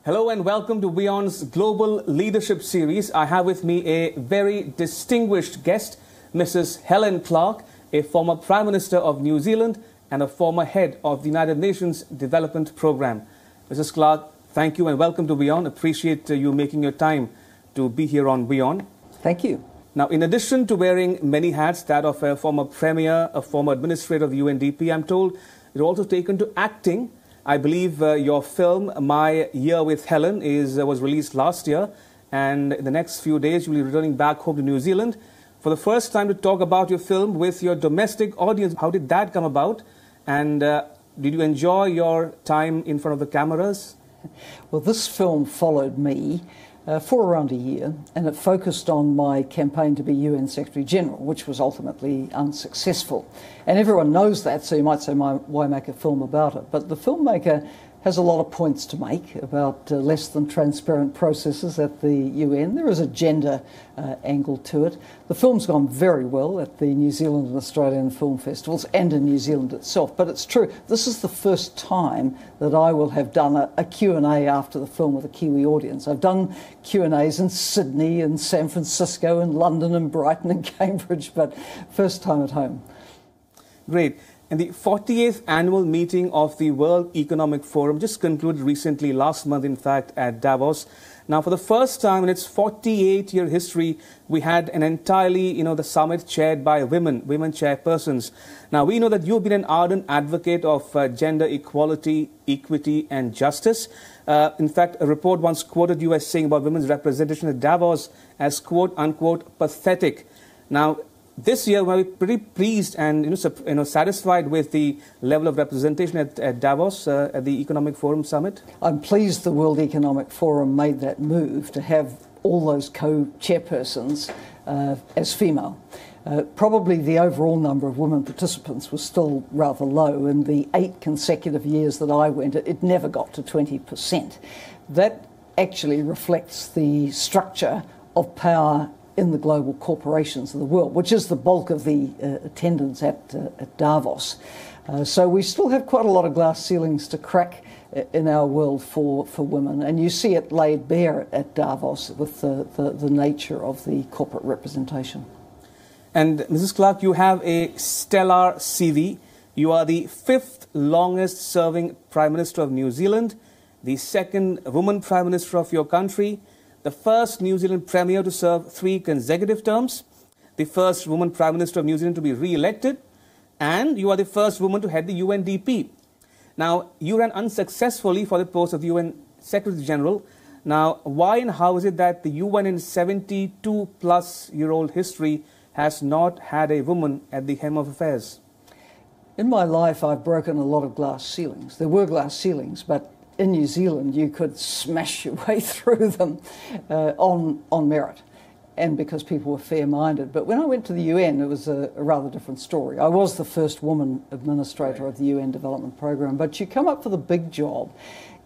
Hello and welcome to WION's Global Leadership Series. I have with me a very distinguished guest, Mrs. Helen Clark, a former Prime Minister of New Zealand and a former head of the United Nations Development Programme. Mrs. Clark, thank you and welcome to WION. Appreciate you making your time to be here on WION. Thank you. Now, in addition to wearing many hats, that of a former Premier, a former Administrator of the UNDP, I'm told you're also taken to acting. I believe your film, My Year with Helen, was released last year, and in the next few days you'll be returning back home to New Zealand for the first time to talk about your film with your domestic audience. How did that come about, and did you enjoy your time in front of the cameras? Well, this film followed me for around a year, and it focused on my campaign to be UN Secretary General, which was ultimately unsuccessful. And everyone knows that, so you might say, why make a film about it? But the filmmaker has a lot of points to make about less than transparent processes at the UN. There is a gender angle to it. The film's gone very well at the New Zealand and Australian film festivals and in New Zealand itself. But it's true, this is the first time that I will have done a Q&A after the film with a Kiwi audience. I've done Q&As in Sydney and San Francisco and London and Brighton and Cambridge, but first time at home. Great. And the 48th annual meeting of the World Economic Forum just concluded recently, last month in fact, at Davos. Now, for the first time in its 48-year history, we had an entirely, the summit chaired by women chairpersons. Now, we know that you've been an ardent advocate of gender equality, equity and justice. In fact, a report once quoted you as saying about women's representation at Davos as quote-unquote pathetic. Now, this year, we're pretty pleased and satisfied with the level of representation at Davos, at the Economic Forum Summit. I'm pleased the World Economic Forum made that move to have all those co-chairpersons as female. Probably the overall number of women participants was still rather low. In the 8 consecutive years that I went, it never got to 20%. That actually reflects the structure of power in the global corporations of the world, which is the bulk of the attendance at Davos. So we still have quite a lot of glass ceilings to crack in our world for women, and you see it laid bare at Davos with the nature of the corporate representation. And Mrs. Clark, you have a stellar CV. You are the 5th longest serving Prime Minister of New Zealand, the 2nd woman Prime Minister of your country, the 1st New Zealand Premier to serve 3 consecutive terms, the 1st woman Prime Minister of New Zealand to be re-elected, and you are the 1st woman to head the UNDP. Now, you ran unsuccessfully for the post of UN Secretary General. Now, why and how is it that the UN in 72-plus-year-old history has not had a woman at the helm of affairs? In my life, I've broken a lot of glass ceilings. There were glass ceilings, but in New Zealand, you could smash your way through them on merit and because people were fair-minded. But when I went to the UN, it was a rather different story. I was the first woman administrator of the UN Development Programme, but you come up for the big job,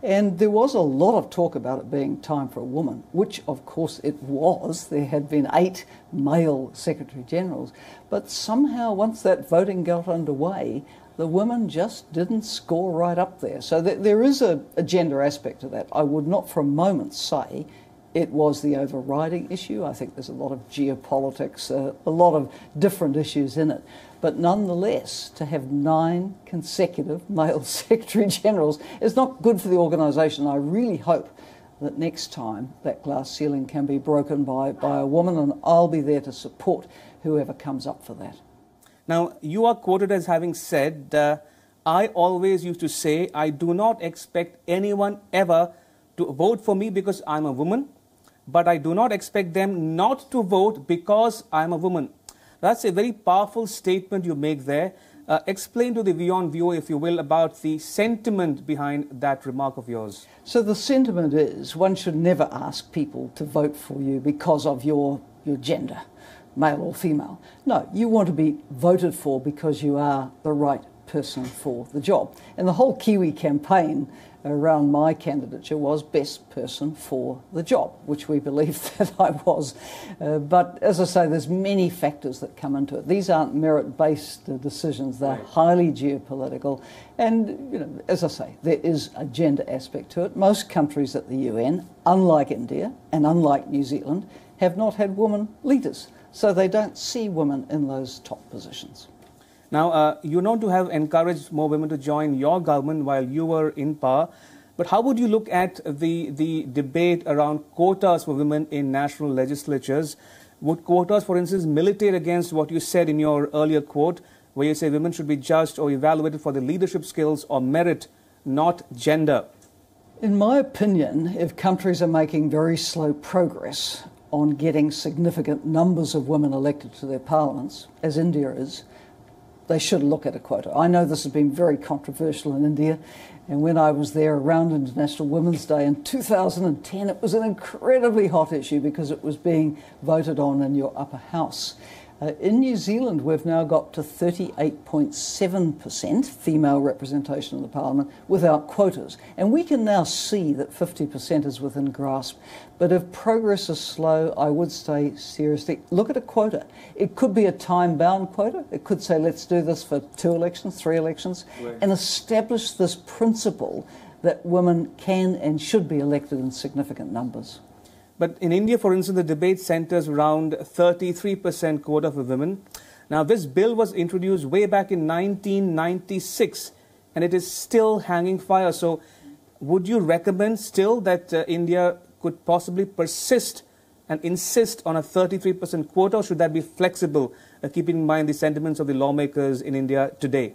and there was a lot of talk about it being time for a woman, which of course it was. There had been 8 male Secretary-Generals, but somehow once that voting got underway, the women just didn't score right up there. So there is a gender aspect to that. I would not for a moment say it was the overriding issue. I think there's a lot of geopolitics, a lot of different issues in it. But nonetheless, to have 9 consecutive male Secretary-Generals is not good for the organisation. I really hope that next time that glass ceiling can be broken by a woman, and I'll be there to support whoever comes up for that. Now, you are quoted as having said, I always used to say, I do not expect anyone ever to vote for me because I'm a woman, but I do not expect them not to vote because I'm a woman. That's a very powerful statement you make there. Explain to the WION viewer, if you will, about the sentiment behind that remark of yours. So the sentiment is one should never ask people to vote for you because of your gender, male or female. No, you want to be voted for because you are the right person for the job. And the whole Kiwi campaign around my candidature was best person for the job, which we believed that I was. But as I say, there's many factors that come into it. These aren't merit-based decisions. They're highly geopolitical. And, you know, as I say, there is a gender aspect to it. Most countries at the UN, unlike India and unlike New Zealand, have not had women leaders. So they don't see women in those top positions. Now, you're known to have encouraged more women to join your government while you were in power. But how would you look at the debate around quotas for women in national legislatures? Would quotas, for instance, militate against what you said in your earlier quote, where you say women should be judged or evaluated for their leadership skills or merit, not gender? In my opinion, if countries are making very slow progress on getting significant numbers of women elected to their parliaments, as India is, they should look at a quota. I know this has been very controversial in India, and when I was there around International Women's Day in 2010, it was an incredibly hot issue because it was being voted on in your upper house. In New Zealand, we've now got to 38.7% female representation in the Parliament without quotas. And we can now see that 50% is within grasp. But if progress is slow, I would say seriously, look at a quota. It could be a time-bound quota. It could say, let's do this for 2 elections, 3 elections, and establish this principle that women can and should be elected in significant numbers. But in India, for instance, the debate centers around 33% quota for women. Now, this bill was introduced way back in 1996, and it is still hanging fire. So would you recommend still that India could possibly persist and insist on a 33% quota, or should that be flexible, keeping in mind the sentiments of the lawmakers in India today?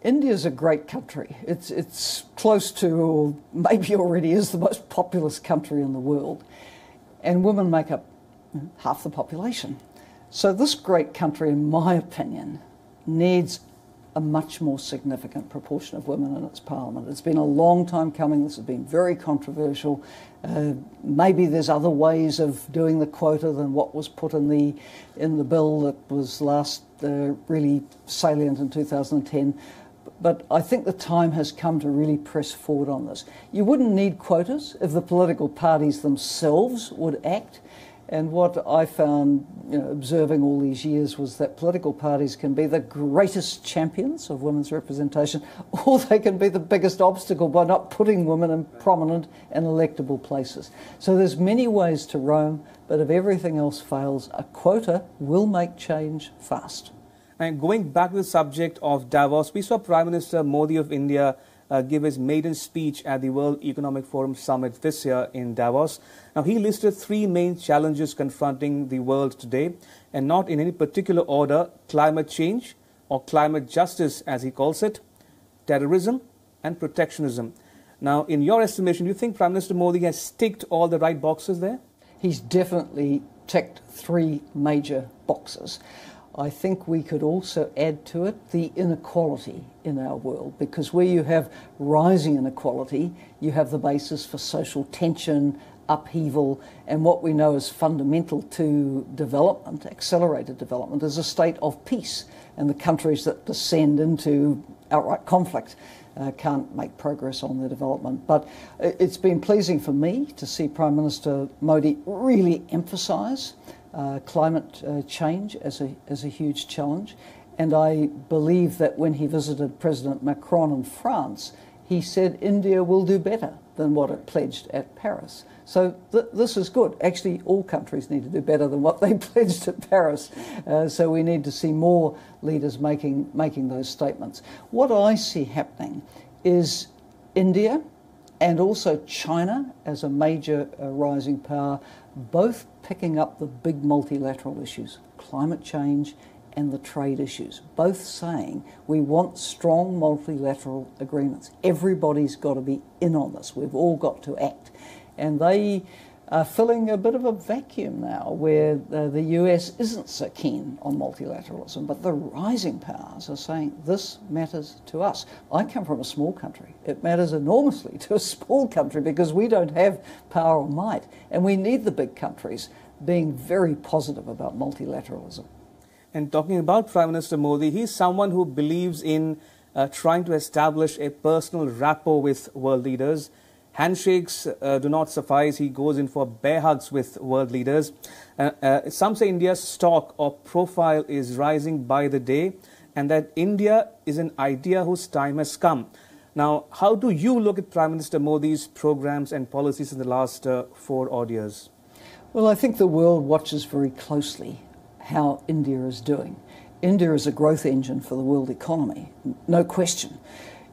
India is a great country. It's close to, or maybe already is, the most populous country in the world. And women make up half the population. So this great country, in my opinion, needs a much more significant proportion of women in its parliament. It's been a long time coming. This has been very controversial. Maybe there's other ways of doing the quota than what was put in the bill that was last really salient in 2010. But I think the time has come to really press forward on this. You wouldn't need quotas if the political parties themselves would act. And what I found, observing all these years, was that political parties can be the greatest champions of women's representation, or they can be the biggest obstacle by not putting women in prominent and electable places. So there's many ways to Rome, but if everything else fails, a quota will make change fast. And going back to the subject of Davos, we saw Prime Minister Modi of India give his maiden speech at the World Economic Forum Summit this year in Davos. Now, he listed 3 main challenges confronting the world today, and not in any particular order: climate change, or climate justice as he calls it, terrorism, and protectionism. Now, in your estimation, do you think Prime Minister Modi has ticked all the right boxes there? He's definitely ticked 3 major boxes. I think we could also add to it the inequality in our world, because where you have rising inequality, you have the basis for social tension, upheaval, and what we know is fundamental to development, accelerated development, is a state of peace. And the countries that descend into outright conflict can't make progress on their development. But it's been pleasing for me to see Prime Minister Modi really emphasise climate change as a huge challenge. And I believe that when he visited President Macron in France, he said India will do better than what it pledged at Paris. So this is good. Actually, all countries need to do better than what they pledged at Paris. So we need to see more leaders making those statements. What I see happening is India and also China as a major rising power, both picking up the big multilateral issues, climate change and the trade issues, both saying we want strong multilateral agreements. Everybody's got to be in on this. We've all got to act. And they are filling a bit of a vacuum now where the US isn't so keen on multilateralism, but the rising powers are saying this matters to us. I come from a small country. It matters enormously to a small country because we don't have power or might, and we need the big countries being very positive about multilateralism. And talking about Prime Minister Modi, he's someone who believes in trying to establish a personal rapport with world leaders. Handshakes do not suffice. He goes in for bear hugs with world leaders. Some say India's stock or profile is rising by the day, and that India is an idea whose time has come. Now, how do you look at Prime Minister Modi's programs and policies in the last 4 odd years? Well, I think the world watches very closely how India is doing. India is a growth engine for the world economy, no question.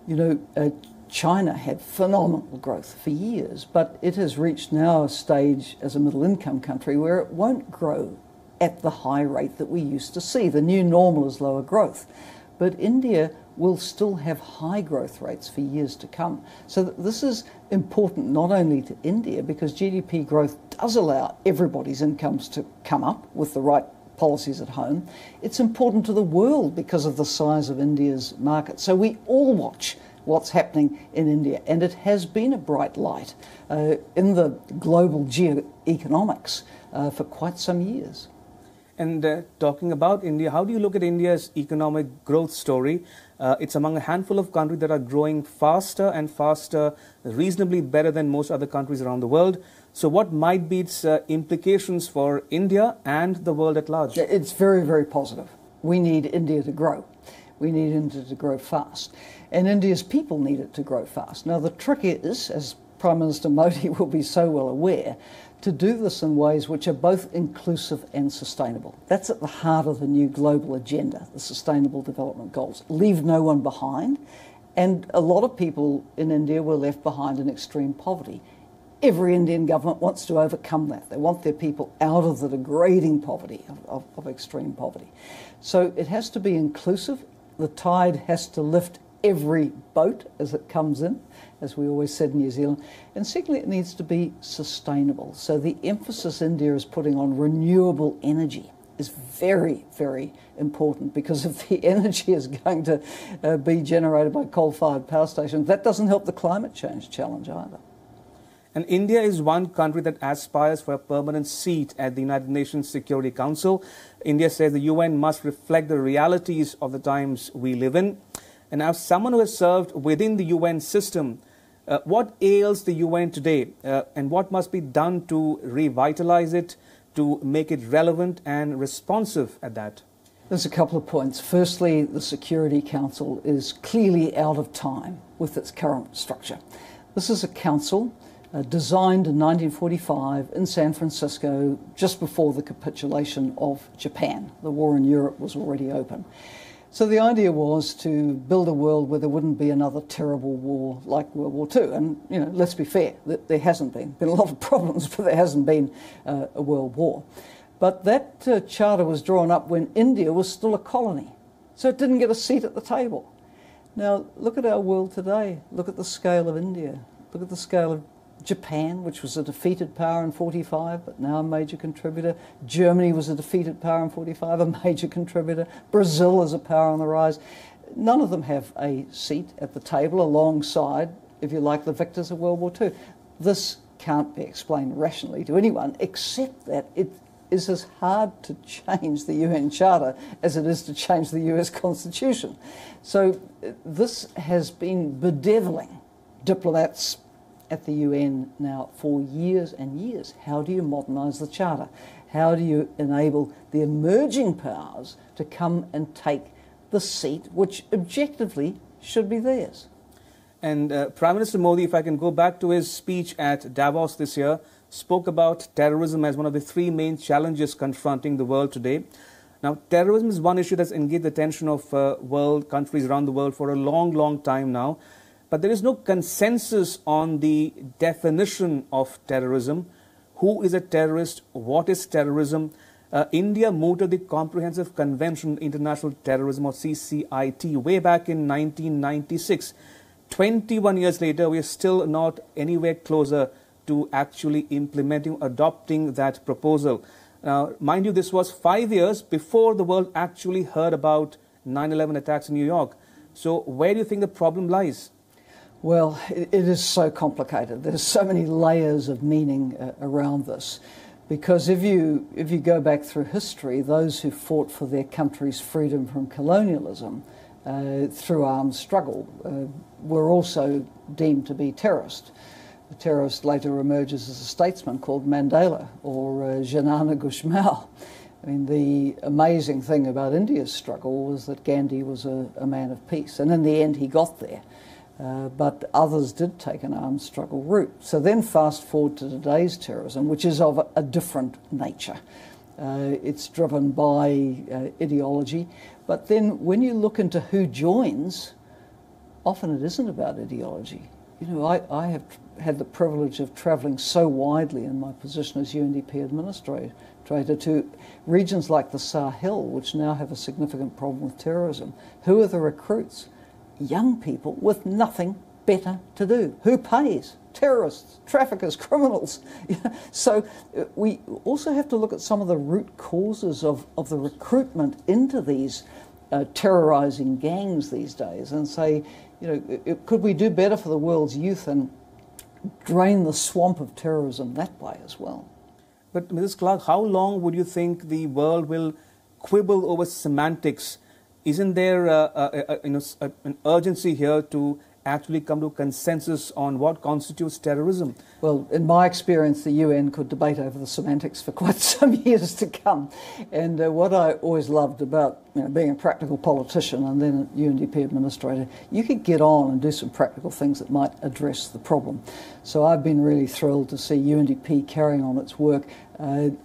You know, China had phenomenal growth for years, but it has reached now a stage as a middle-income country where it won't grow at the high rate that we used to see. The new normal is lower growth. But India will still have high growth rates for years to come. So this is important not only to India, because GDP growth does allow everybody's incomes to come up with the right policies at home. It's important to the world because of the size of India's market. So we all watch what's happening in India, and it has been a bright light in the global geoeconomics for quite some years. And talking about India, how do you look at India's economic growth story? It's among a handful of countries that are growing faster and faster, reasonably better than most other countries around the world. So what might be its implications for India and the world at large? It's very, very positive. We need India to grow. We need India to grow fast. And India's people need it to grow fast. Now, the trick is, as Prime Minister Modi will be so well aware, to do this in ways which are both inclusive and sustainable. That's at the heart of the new global agenda, the Sustainable Development Goals. Leave no one behind. And a lot of people in India were left behind in extreme poverty. Every Indian government wants to overcome that. They want their people out of the degrading poverty, of extreme poverty. So it has to be inclusive. The tide has to lift every boat as it comes in, as we always said in New Zealand. And secondly, it needs to be sustainable. So the emphasis India is putting on renewable energy is very, very important, because if the energy is going to be generated by coal-fired power stations, that doesn't help the climate change challenge either. And India is one country that aspires for a permanent seat at the United Nations Security Council. India says the UN must reflect the realities of the times we live in. And as someone who has served within the UN system, what ails the UN today, and what must be done to revitalize it, to make it relevant and responsive at that? There's a couple of points. Firstly, the Security Council is clearly out of time with its current structure. This is a council designed in 1945 in San Francisco, just before the capitulation of Japan. The war in Europe was already open. So the idea was to build a world where there wouldn't be another terrible war like World War II. And, you know, let's be fair, there hasn't been. Been a lot of problems, but there hasn't been a world war. But that charter was drawn up when India was still a colony. So it didn't get a seat at the table. Now, look at our world today. Look at the scale of India. Look at the scale of Japan, which was a defeated power in 45, but now a major contributor. Germany was a defeated power in 45, a major contributor. Brazil is a power on the rise. None of them have a seat at the table alongside, if you like, the victors of World War II. This can't be explained rationally to anyone, except that it is as hard to change the UN Charter as it is to change the US Constitution. So this has been bedeviling diplomats at the UN now for years and years. How do you modernise the Charter? How do you enable the emerging powers to come and take the seat which objectively should be theirs? And Prime Minister Modi, if I can go back to his speech at Davos this year, spoke about terrorism as one of the 3 main challenges confronting the world today. Now, terrorism is one issue that's engaged the attention of world countries around the world for a long, long time now. But there is no consensus on the definition of terrorism. Who is a terrorist? What is terrorism? India moved to the Comprehensive Convention on International Terrorism, or CCIT, way back in 1996. 21 years later, we are still not anywhere closer to actually implementing, adopting that proposal. Now, mind you, this was 5 years before the world actually heard about 9/11 attacks in New York. So where do you think the problem lies? Well, it is so complicated. There's so many layers of meaning around this. Because if you go back through history, those who fought for their country's freedom from colonialism through armed struggle were also deemed to be terrorist. The terrorist later emerges as a statesman called Mandela or Janana Gusmao. I mean, the amazing thing about India's struggle was that Gandhi was a man of peace, and in the end he got there. But others did take an armed struggle route. So then fast forward to today's terrorism, which is of a different nature. It's driven by ideology. But then when you look into who joins, often it isn't about ideology. You know, I have had the privilege of travelling so widely in my position as UNDP administrator to regions like the Sahel, which now have a significant problem with terrorism. Who are the recruits? Young people with nothing better to do. Who pays? Terrorists, traffickers, criminals. So we also have to look at some of the root causes of the recruitment into these terrorising gangs these days and say, you know, could we do better for the world's youth and drain the swamp of terrorism that way as well? But Mrs. Clark, how long would you think the world will quibble over semantics? Isn't there an urgency here to actually come to a consensus on what constitutes terrorism? Well, in my experience, the UN could debate over the semantics for quite some years to come. And what I always loved about being a practical politician and then a UNDP administrator, you could get on and do some practical things that might address the problem. So I've been really thrilled to see UNDP carrying on its work,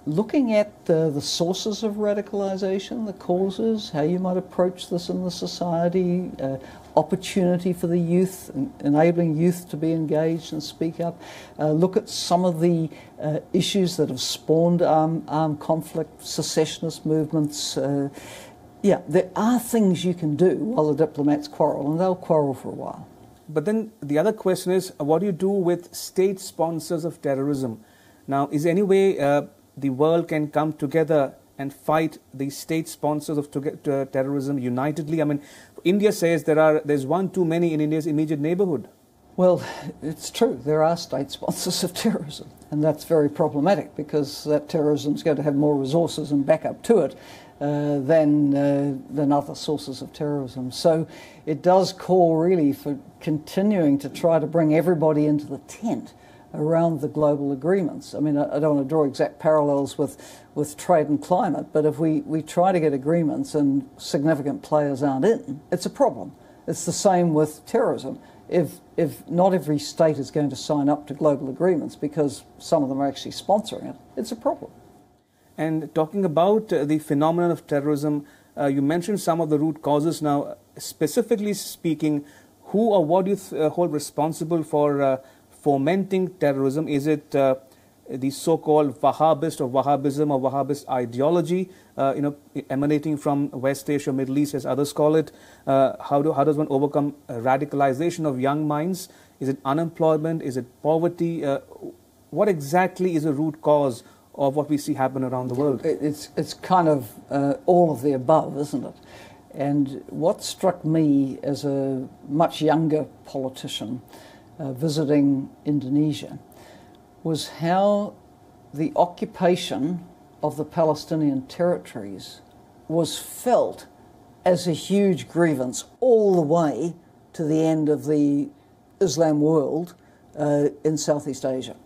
looking at the sources of radicalisation, the causes, how you might approach this in the society, opportunity for the youth, enabling youth to be engaged and speak up. Look at some of the issues that have spawned armed conflict, secessionist movements. Yeah, there are things you can do while the diplomats quarrel, and they'll quarrel for a while. But then the other question is, what do you do with state sponsors of terrorism? Now, is there any way the world can come together and fight the state sponsors of terrorism unitedly? I mean, India says there's one too many in India's immediate neighborhood. Well, it's true. There are state sponsors of terrorism, and that's very problematic because that terrorism is going to have more resources and backup to it than other sources of terrorism. So it does call really for continuing to try to bring everybody into the tent around the global agreements. I mean, I don't want to draw exact parallels with trade and climate, but if we try to get agreements and significant players aren't in, it's a problem. It's the same with terrorism. If not every state is going to sign up to global agreements because some of them are actually sponsoring it, it's a problem. And talking about the phenomenon of terrorism, you mentioned some of the root causes. Now, specifically speaking, who or what do you hold responsible for fomenting terrorism? Is it the so-called Wahhabist or Wahhabism or Wahhabist ideology, emanating from West Asia, Middle East, as others call it? How does one overcome radicalization of young minds? Is it unemployment? Is it poverty? What exactly is the root cause of what we see happen around the world? It's kind of all of the above, isn't it? And what struck me as a much younger politician visiting Indonesia was how the occupation of the Palestinian territories was felt as a huge grievance all the way to the end of the Islam world in Southeast Asia.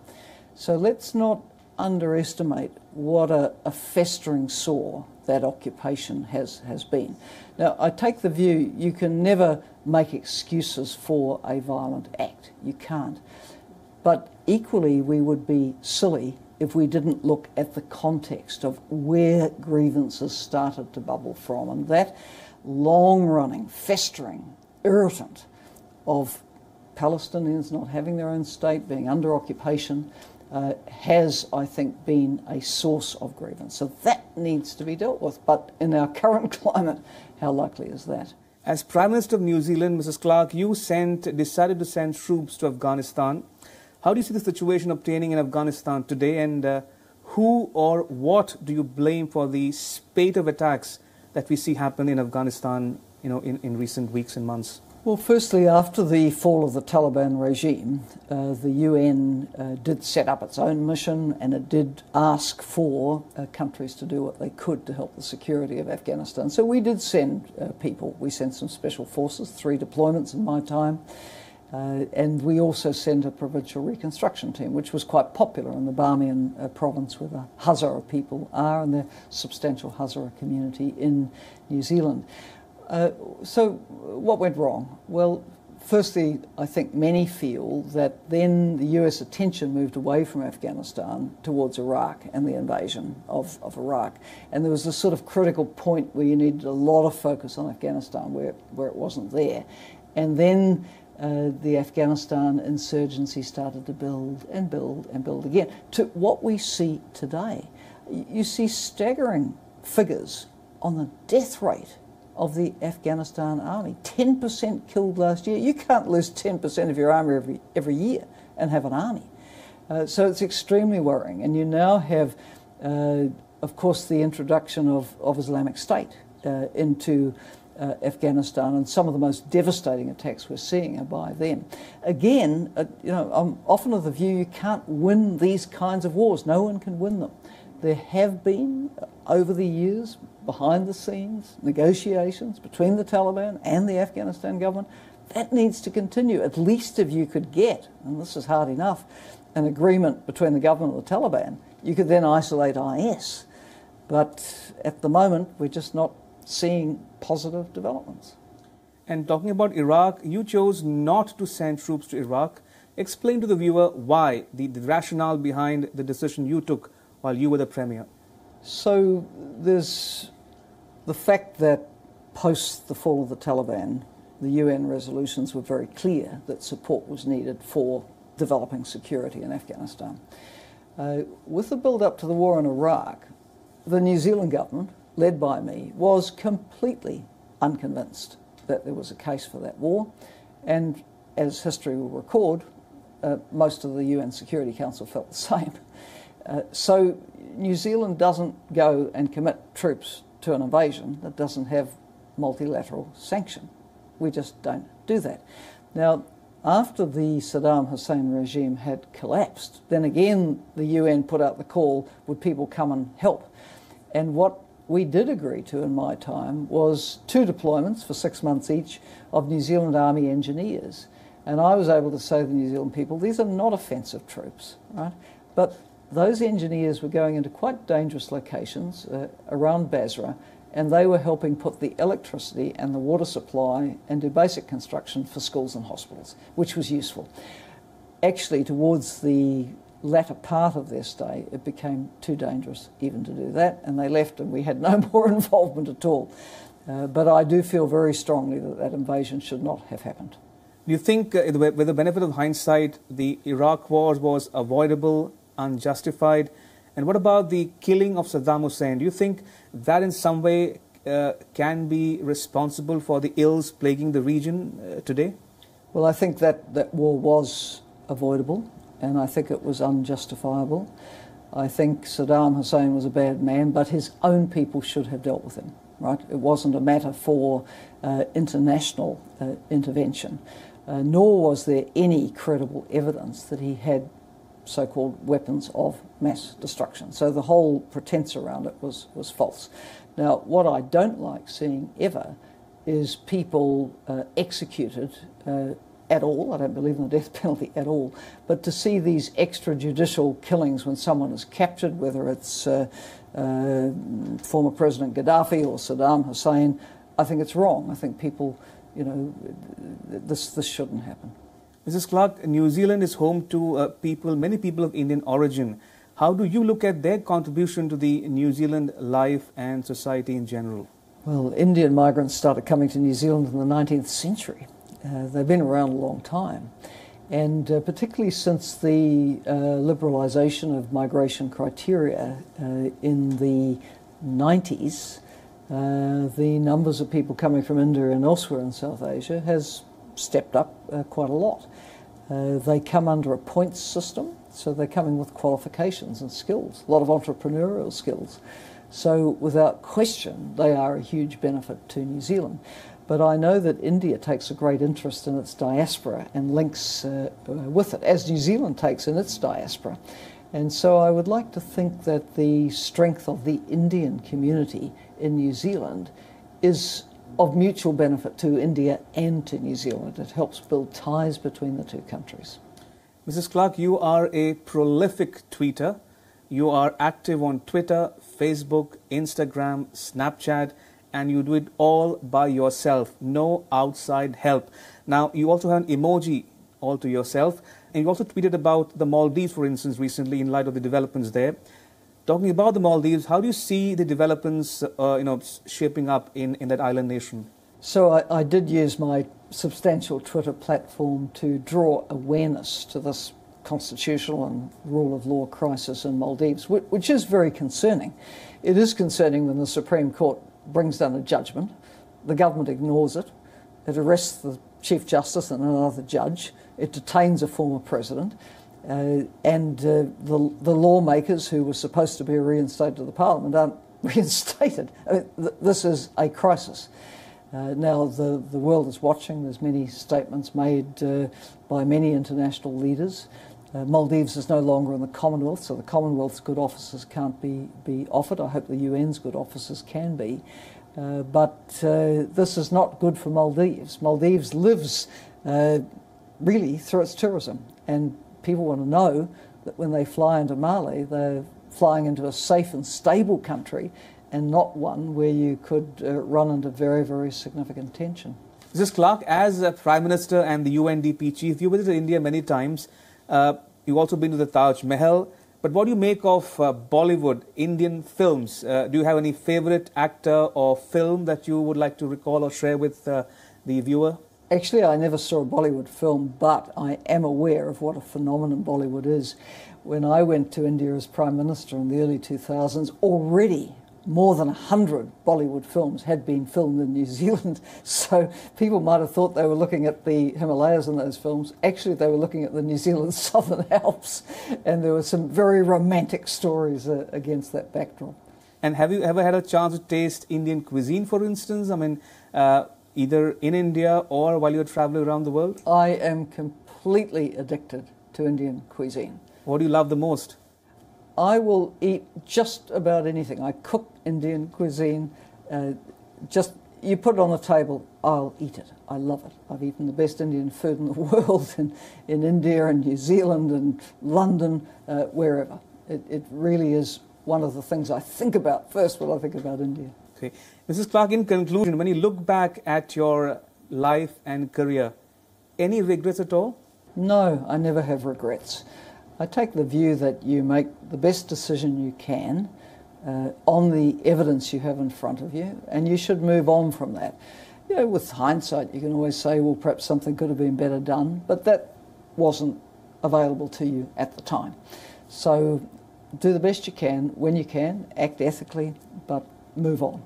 So let's not underestimate what a festering sore that occupation has been. Now, I take the view you can never make excuses for a violent act. You can't. But equally, we would be silly if we didn't look at the context of where grievances started to bubble from. And that long-running, festering irritant of Palestinians not having their own state, being under occupation, has, I think, been a source of grievance. So that needs to be dealt with. But in our current climate, how likely is that? As Prime Minister of New Zealand, Mrs. Clark, you decided to send troops to Afghanistan. How do you see the situation obtaining in Afghanistan today, and who or what do you blame for the spate of attacks that we see happen in Afghanistan, in recent weeks and months? Well, firstly, after the fall of the Taliban regime, the UN did set up its own mission, and it did ask for countries to do what they could to help the security of Afghanistan. So we did send people. We sent some special forces, 3 deployments in my time, and we also sent a provincial reconstruction team, which was quite popular in the Bamiyan province where the Hazara people are, and the substantial Hazara community in New Zealand. So what went wrong? Well, firstly, I think many feel that then the US attention moved away from Afghanistan towards Iraq and the invasion of Iraq. And there was this sort of critical point where you needed a lot of focus on Afghanistan where it wasn't there. And then the Afghanistan insurgency started to build and build and build again to what we see today. You see staggering figures on the death rate of the Afghanistan army. 10% killed last year. You can't lose 10% of your army every year and have an army. So it's extremely worrying. And you now have, of course, the introduction of Islamic State into Afghanistan, and some of the most devastating attacks we're seeing are by them. Again, I'm often of the view you can't win these kinds of wars. No one can win them. There have been, over the years, behind the scenes, negotiations between the Taliban and the Afghanistan government. That needs to continue. At least if you could get, and this is hard enough, an agreement between the government and the Taliban, you could then isolate IS. But at the moment, we're just not seeing positive developments. And talking about Iraq, you chose not to send troops to Iraq. Explain to the viewer why, the rationale behind the decision you took while you were the Premier. So there's the fact that post the fall of the Taliban, the UN resolutions were very clear that support was needed for developing security in Afghanistan. With the build-up to the war in Iraq, the New Zealand government, led by me, was completely unconvinced that there was a case for that war, and as history will record, most of the UN Security Council felt the same. So New Zealand doesn't go and commit troops to an invasion that doesn't have multilateral sanction. We just don't do that. Now, after the Saddam Hussein regime had collapsed, then again the UN put out the call, would people come and help? And what we did agree to in my time was 2 deployments for 6 months each of New Zealand Army engineers. And I was able to say to the New Zealand people, these are not offensive troops, right? But those engineers were going into quite dangerous locations around Basra, and they were helping put the electricity and the water supply and do basic construction for schools and hospitals, which was useful. Actually, towards the latter part of their stay, it became too dangerous even to do that, and they left, and we had no more involvement at all. But I do feel very strongly that that invasion should not have happened. Do you think, with the benefit of hindsight, the Iraq war was avoidable, unjustified? And what about the killing of Saddam Hussein? Do you think that in some way can be responsible for the ills plaguing the region today? Well, I think that war was avoidable, and I think it was unjustifiable. I think Saddam Hussein was a bad man, but his own people should have dealt with him, right? It wasn't a matter for international intervention, nor was there any credible evidence that he had so-called weapons of mass destruction. So the whole pretense around it was false. Now, what I don't like seeing ever is people executed at all. I don't believe in the death penalty at all. But to see these extrajudicial killings when someone is captured, whether it's former President Gaddafi or Saddam Hussein, I think it's wrong. I think people, this shouldn't happen. Mrs. Clark, New Zealand is home to many people of Indian origin. How do you look at their contribution to the New Zealand life and society in general? Well, Indian migrants started coming to New Zealand in the 19th century. They've been around a long time. And particularly since the liberalisation of migration criteria in the 90s, the numbers of people coming from India and elsewhere in South Asia has stepped up quite a lot. They come under a points system, so they're coming with qualifications and skills, a lot of entrepreneurial skills. So without question, they are a huge benefit to New Zealand. But I know that India takes a great interest in its diaspora and links with it, as New Zealand takes in its diaspora. And so I would like to think that the strength of the Indian community in New Zealand is of mutual benefit to India and to New Zealand. It helps build ties between the two countries. Mrs. Clark, you are a prolific tweeter. You are active on Twitter, Facebook, Instagram, Snapchat, and you do it all by yourself, no outside help. Now, you also have an emoji all to yourself, and you also tweeted about the Maldives, for instance, recently in light of the developments there. Talking about the Maldives, how do you see the developments shaping up in that island nation? So I did use my substantial Twitter platform to draw awareness to this constitutional and rule of law crisis in Maldives, which is very concerning. It is concerning when the Supreme Court brings down a judgment, the government ignores it, it arrests the Chief Justice and another judge, it detains a former president, and the lawmakers who were supposed to be reinstated to the Parliament aren't reinstated. I mean, this is a crisis. Now the world is watching. There's many statements made by many international leaders. Maldives is no longer in the Commonwealth, so the Commonwealth's good offices can't be offered. I hope the UN's good offices can be. But this is not good for Maldives. Maldives lives really through its tourism, and people want to know that when they fly into Mali, they're flying into a safe and stable country and not one where you could run into very, very significant tension. Mrs. Clark, as a Prime Minister and the UNDP Chief, you visited India many times. You've also been to the Taj Mahal. But what do you make of Bollywood, Indian films? Do you have any favourite actor or film that you would like to recall or share with the viewer? Actually, I never saw a Bollywood film, but I am aware of what a phenomenon Bollywood is. When I went to India as Prime Minister in the early 2000s, already more than 100 Bollywood films had been filmed in New Zealand. So people might have thought they were looking at the Himalayas in those films. Actually, they were looking at the New Zealand Southern Alps. And there were some very romantic stories against that backdrop. And have you ever had a chance to taste Indian cuisine, for instance? I mean, either in India or while you're traveling around the world? I am completely addicted to Indian cuisine. What do you love the most? I will eat just about anything. I cook Indian cuisine. You put it on the table, I'll eat it. I love it. I've eaten the best Indian food in the world in India and New Zealand and London, wherever. It really is one of the things I think about first when I think about India. Okay. Mrs. Clark, in conclusion, when you look back at your life and career, any regrets at all? No, I never have regrets. I take the view that you make the best decision you can on the evidence you have in front of you, and you should move on from that. You know, with hindsight, you can always say, well, perhaps something could have been better done, but that wasn't available to you at the time. So do the best you can, when you can, act ethically, but move on.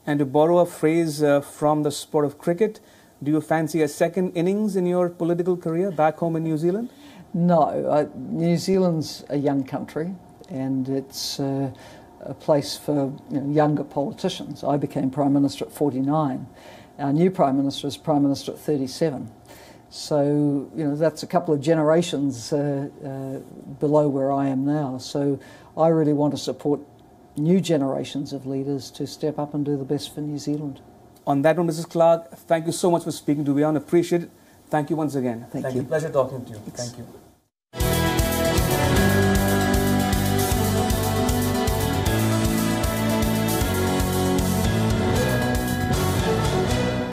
And to borrow a phrase from the sport of cricket, do you fancy a second innings in your political career back home in New Zealand? No, New Zealand's a young country, and it's a place for younger politicians. I became Prime Minister at 49. Our new Prime Minister is Prime Minister at 37. So, that's a couple of generations below where I am now. So I really want to support new generations of leaders to step up and do the best for New Zealand. On that one, Mrs. Clark, thank you so much for speaking to WION. Appreciate it. Thank you once again. Thank you. Pleasure talking to you. Thanks. Thank you.